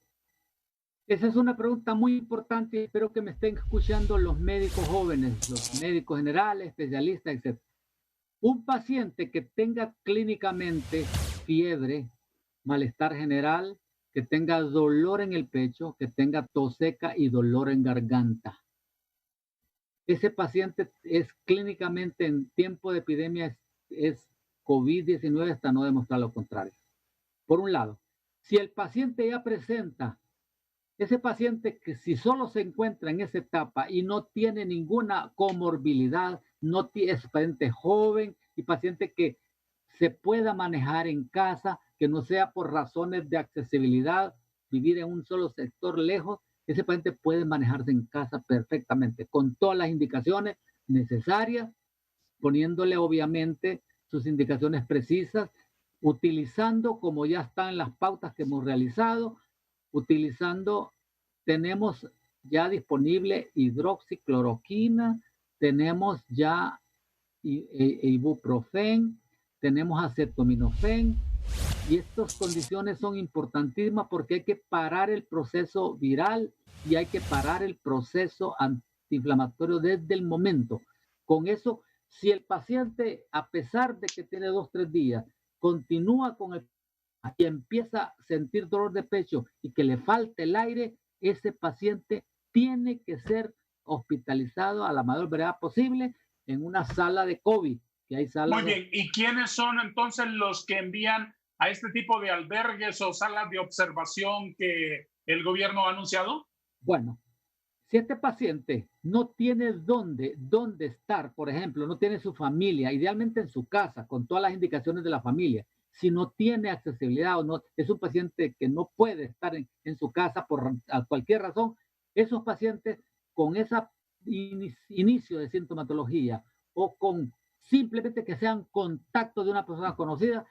esa es una pregunta muy importante y espero que me estén escuchando los médicos jóvenes, los médicos generales, especialistas, etc. Un paciente que tenga clínicamente fiebre, malestar general, que tenga dolor en el pecho, que tenga tos seca y dolor en garganta. Ese paciente es clínicamente en tiempo de epidemia es COVID-19 hasta no demostrar lo contrario. Por un lado, si el paciente ya presenta, ese paciente que si solo se encuentra en esa etapa y no tiene ninguna comorbilidad, no es paciente joven y paciente que se pueda manejar en casa, que no sea por razones de accesibilidad, vivir en un solo sector lejos, ese paciente puede manejarse en casa perfectamente, con todas las indicaciones necesarias, poniéndole obviamente sus indicaciones precisas, utilizando, como ya están las pautas que hemos realizado, tenemos ya disponible hidroxicloroquina, tenemos ya ibuprofen, tenemos acetaminofén, y estas condiciones son importantísimas porque hay que parar el proceso viral y hay que parar el proceso antiinflamatorio desde el momento. Con eso, si el paciente, a pesar de que tiene 2 o 3 días, continúa con el y empieza a sentir dolor de pecho y que le falte el aire, ese paciente tiene que ser hospitalizado a la mayor brevedad posible en una sala de COVID. Que hay salas. Muy bien, ¿y quiénes son entonces los que envían a este tipo de albergues o salas de observación que el gobierno ha anunciado? Bueno, si este paciente no tiene dónde estar, por ejemplo, no tiene su familia, idealmente en su casa, con todas las indicaciones de la familia, si no tiene accesibilidad o no, es un paciente que no puede estar en su casa por cualquier razón, esos pacientes con ese inicio de sintomatología o con simplemente que sean contacto de una persona conocida,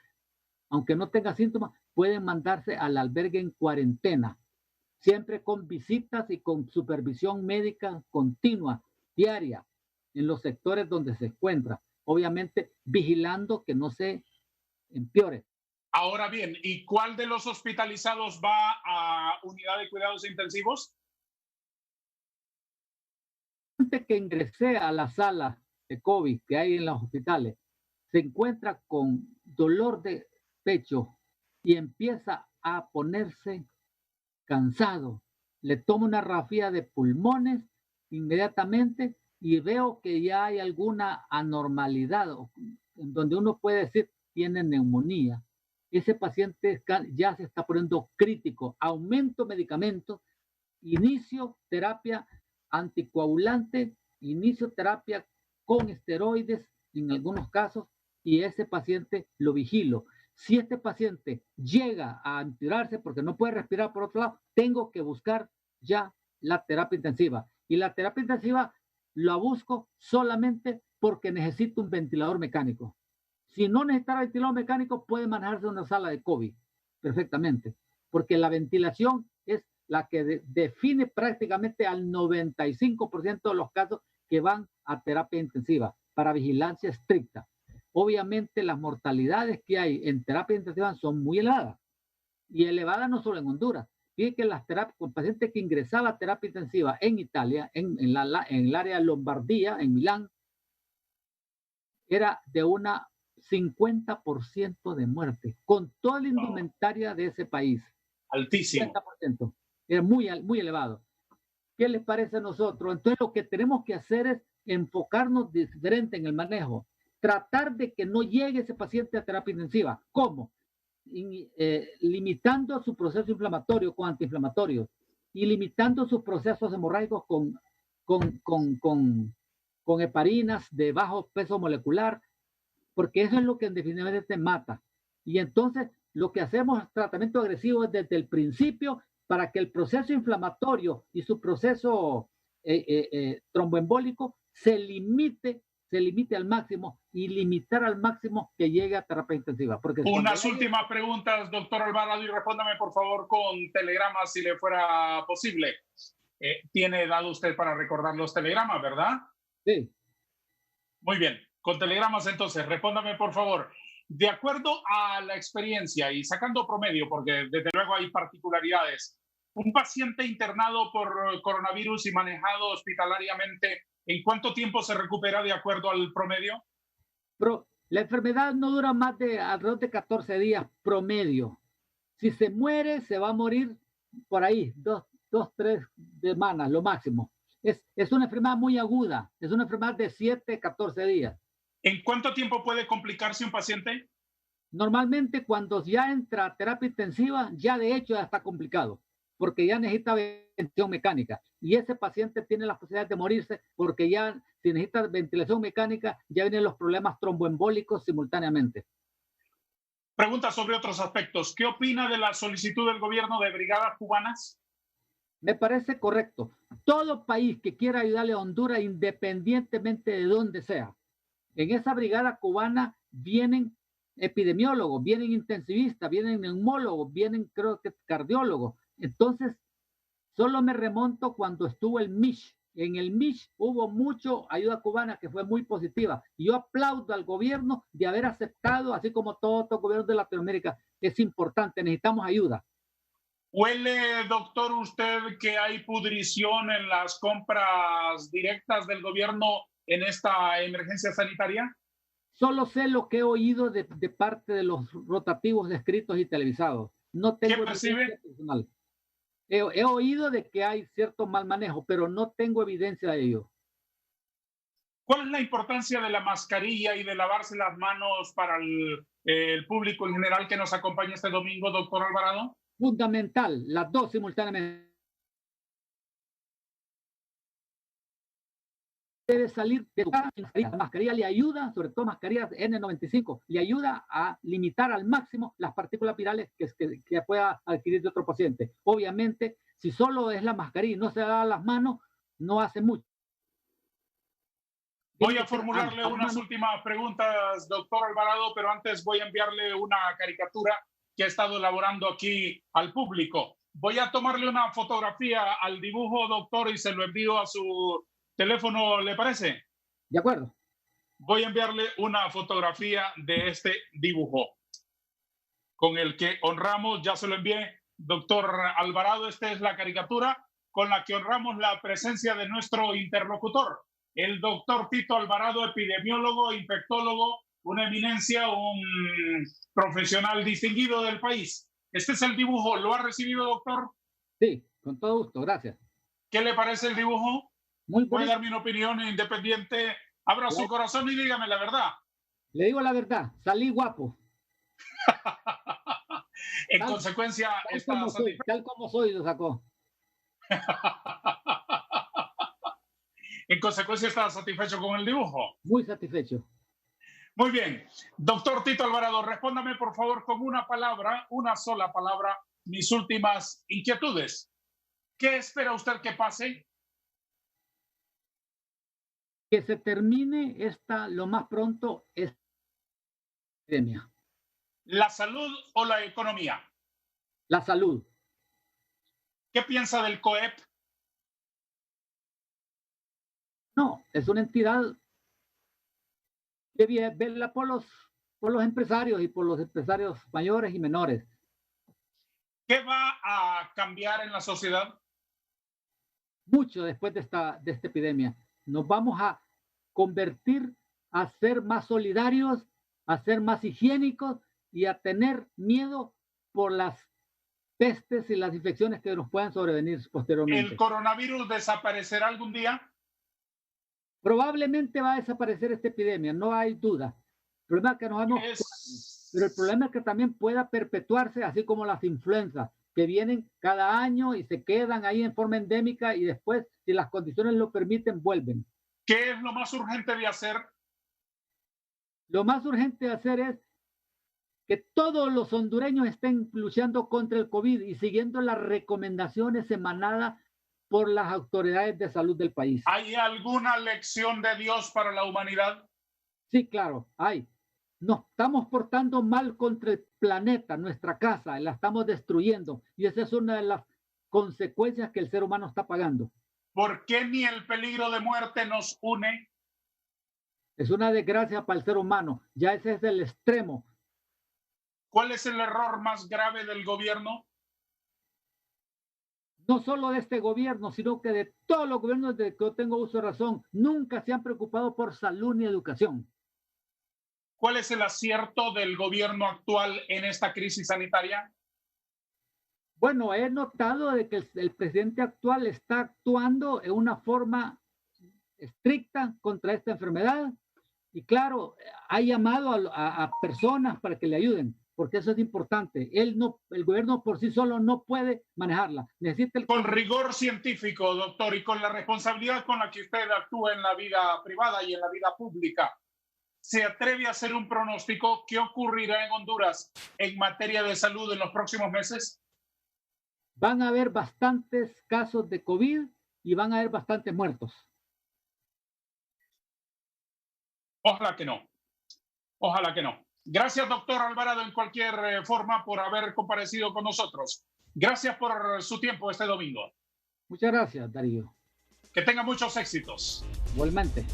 aunque no tenga síntomas, pueden mandarse al albergue en cuarentena, siempre con visitas y con supervisión médica continua, diaria, en los sectores donde se encuentra. Obviamente, vigilando que no se empeore. Ahora bien, ¿y cuál de los hospitalizados va a unidad de cuidados intensivos? Antes que ingresé a la sala de COVID que hay en los hospitales, se encuentra con dolor de pecho y empieza a ponerse cansado. Le tomo una radiografía de pulmones inmediatamente y veo que ya hay alguna anormalidad en donde uno puede decir tiene neumonía. Ese paciente ya se está poniendo crítico. Aumento medicamentos, inicio terapia anticoagulante, inicio terapia con esteroides en algunos casos, y ese paciente lo vigilo. Si este paciente llega a empeorarse porque no puede respirar por otro lado, tengo que buscar ya la terapia intensiva. Y la terapia intensiva la busco solamente porque necesito un ventilador mecánico. Si no necesita ventilador mecánico, puede manejarse una sala de COVID perfectamente, porque la ventilación es la que define prácticamente al 95% de los casos que van a terapia intensiva para vigilancia estricta. Obviamente las mortalidades que hay en terapia intensiva son muy elevadas, y elevadas no solo en Honduras. Fíjense que las terapias con pacientes que ingresaba a terapia intensiva en Italia, en el área de Lombardía, en Milán, era de una 50% de muerte, con toda la indumentaria de ese país. Altísimo. 50%. Era muy elevado. ¿Qué les parece a nosotros? Entonces lo que tenemos que hacer es enfocarnos diferente en el manejo. Tratar de que no llegue ese paciente a terapia intensiva. ¿Cómo? Limitando su proceso inflamatorio con antiinflamatorios y limitando sus procesos hemorrágicos con heparinas de bajo peso molecular, porque eso es lo que en definitiva te mata. Y entonces lo que hacemos es tratamiento agresivo desde el principio para que el proceso inflamatorio y su proceso tromboembólico se limite al máximo, y limitar al máximo que llegue a terapia intensiva. Porque unas últimas preguntas, doctor Alvarado, y respóndame por favor con telegramas si le fuera posible. Tiene dado usted para recordar los telegramas, ¿verdad? Sí. Muy bien, con telegramas entonces, respóndame por favor. De acuerdo a la experiencia y sacando promedio, porque desde luego hay particularidades, un paciente internado por coronavirus y manejado hospitalariamente, ¿en cuánto tiempo se recupera de acuerdo al promedio? Pero la enfermedad no dura más de alrededor de 14 días promedio. Si se muere, se va a morir por ahí, 3 semanas, lo máximo. Es una enfermedad muy aguda, es una enfermedad de 7, 14 días. ¿En cuánto tiempo puede complicarse un paciente? Normalmente cuando ya entra a terapia intensiva, ya de hecho ya está complicado, porque ya necesita ventilación mecánica, y ese paciente tiene la posibilidad de morirse porque ya si necesita ventilación mecánica ya vienen los problemas tromboembólicos simultáneamente. Pregunta sobre otros aspectos. ¿Qué opina de la solicitud del gobierno de brigadas cubanas? Me parece correcto. Todo país que quiera ayudarle a Honduras, independientemente de dónde sea, en esa brigada cubana vienen epidemiólogos, vienen intensivistas, vienen neumólogos, vienen creo que cardiólogos. Entonces, solo me remonto cuando estuvo el MISH. En el MISH hubo mucha ayuda cubana que fue muy positiva. Y yo aplaudo al gobierno de haber aceptado, así como todos los gobiernos de Latinoamérica. Es importante, necesitamos ayuda. ¿Huele, doctor, usted que hay pudrición en las compras directas del gobierno en esta emergencia sanitaria? Solo sé lo que he oído de parte de los rotativos escritos y televisados. No tengo ¿Qué percibe? Personal. He oído de que hay cierto mal manejo, pero no tengo evidencia de ello. ¿Cuál es la importancia de la mascarilla y de lavarse las manos para el público en general que nos acompaña este domingo, doctor Alvarado? Fundamental, las dos simultáneamente. Debe salir de tu casa sin mascarilla. La mascarilla le ayuda, sobre todo mascarillas N95, le ayuda a limitar al máximo las partículas virales que pueda adquirir de otro paciente. Obviamente, si solo es la mascarilla y no se da las manos, no hace mucho. Voy a formularle unas últimas preguntas, doctor Alvarado, pero antes voy a enviarle una caricatura que ha estado elaborando aquí al público. Voy a tomarle una fotografía al dibujo, doctor, y se lo envío a su teléfono, ¿le parece? De acuerdo. Voy a enviarle una fotografía de este dibujo con el que honramos, ya se lo envié, doctor Alvarado. Esta es la caricatura con la que honramos la presencia de nuestro interlocutor, el doctor Tito Alvarado, epidemiólogo, infectólogo, una eminencia, un profesional distinguido del país. Este es el dibujo. ¿Lo ha recibido, doctor? Sí, con todo gusto, gracias. ¿Qué le parece el dibujo? Muy Voy a bonito. dar mi opinión independiente. Abra su corazón y dígame la verdad. Le digo la verdad, salí guapo. En consecuencia, está satisfecho. Tal como soy, lo sacó. En consecuencia, está satisfecho con el dibujo. Muy satisfecho. Muy bien. Doctor Tito Alvarado, respóndame por favor con una palabra, una sola palabra, mis últimas inquietudes. ¿Qué espera usted que pase? Que se termine lo más pronto esta epidemia. ¿La salud o la economía? La salud. ¿Qué piensa del COEP? No, es una entidad que vela por los empresarios y por los empresarios mayores y menores. ¿Qué va a cambiar en la sociedad? Mucho después de esta epidemia. Nos vamos a convertir a ser más solidarios, a ser más higiénicos y a tener miedo por las pestes y las infecciones que nos puedan sobrevenir posteriormente. ¿El coronavirus desaparecerá algún día? Probablemente va a desaparecer esta epidemia, no hay duda. El problema es que pero el problema es que también pueda perpetuarse, así como las influencias, que vienen cada año y se quedan ahí en forma endémica y después, si las condiciones lo permiten, vuelven. ¿Qué es lo más urgente de hacer? Lo más urgente de hacer es que todos los hondureños estén luchando contra el COVID y siguiendo las recomendaciones emanadas por las autoridades de salud del país. ¿Hay alguna lección de Dios para la humanidad? Sí, claro, hay. Nos estamos portando mal contra el planeta, nuestra casa, la estamos destruyendo y esa es una de las consecuencias que el ser humano está pagando. ¿Por qué ni el peligro de muerte nos une? Es una desgracia para el ser humano, ya ese es el extremo. ¿Cuál es el error más grave del gobierno? No solo de este gobierno, sino que de todos los gobiernos de que yo tengo uso de razón, nunca se han preocupado por salud ni educación. ¿Cuál es el acierto del gobierno actual en esta crisis sanitaria? Bueno, he notado de que el presidente actual está actuando en una forma estricta contra esta enfermedad y claro, ha llamado a personas para que le ayuden, porque eso es importante. El gobierno por sí solo no puede manejarla. Necesita Con rigor científico, doctor, y con la responsabilidad con la que usted actúa en la vida privada y en la vida pública, ¿se atreve a hacer un pronóstico? ¿Qué ocurrirá en Honduras en materia de salud en los próximos meses? Van a haber bastantes casos de COVID y van a haber bastantes muertos. Ojalá que no. Ojalá que no. Gracias, doctor Alvarado, en cualquier forma, por haber comparecido con nosotros. Gracias por su tiempo este domingo. Muchas gracias, Darío. Que tenga muchos éxitos. Igualmente.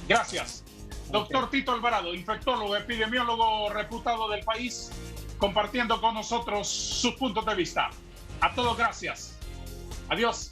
Gracias. Doctor Tito Alvarado, infectólogo, epidemiólogo reputado del país, compartiendo con nosotros sus puntos de vista. A todos, gracias. Adiós.